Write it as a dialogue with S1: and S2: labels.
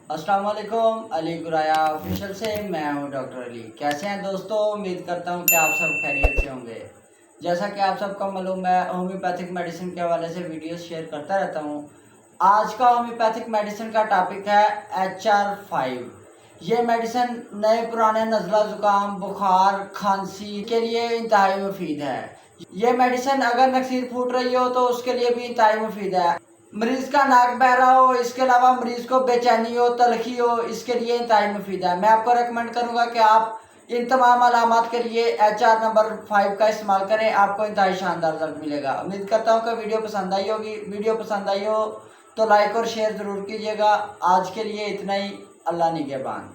S1: अस्सलाम वालेकुम, अली गुराया ऑफिशियल से मैं हूं डॉक्टर अली। कैसे हैं दोस्तों? उम्मीद करता हूं कि आप सब खैरियत से होंगे। जैसा कि आप सबको मालूम, मैं होम्योपैथिक मेडिसिन के हवाले से वीडियोस शेयर करता रहता हूं। आज का होम्योपैथिक मेडिसिन का टॉपिक है HR5। ये मेडिसिन नए पुराने नज़ला ज़ुकाम, बुखार, खांसी के लिए इंतहाई मुफीद है। ये मेडिसिन अगर नक्सीर फूट रही हो तो उसके लिए भी इंतहाई मुफीद है। मरीज का नाक बह रहा हो, इसके अलावा मरीज को बेचैनी हो, तलखी हो, इसके लिए इंतहाई मुफीद है। मैं आपको रेकमेंड करूंगा कि आप इन तमाम अलामात के लिए HR नंबर 5 का इस्तेमाल करें, आपको इंतहाई शानदार रिजल्ट मिलेगा। उम्मीद करता हूं कि वीडियो पसंद आई होगी। वीडियो पसंद आई हो तो लाइक और शेयर ज़रूर कीजिएगा। आज के लिए इतना ही। अल्लाह निगहबान।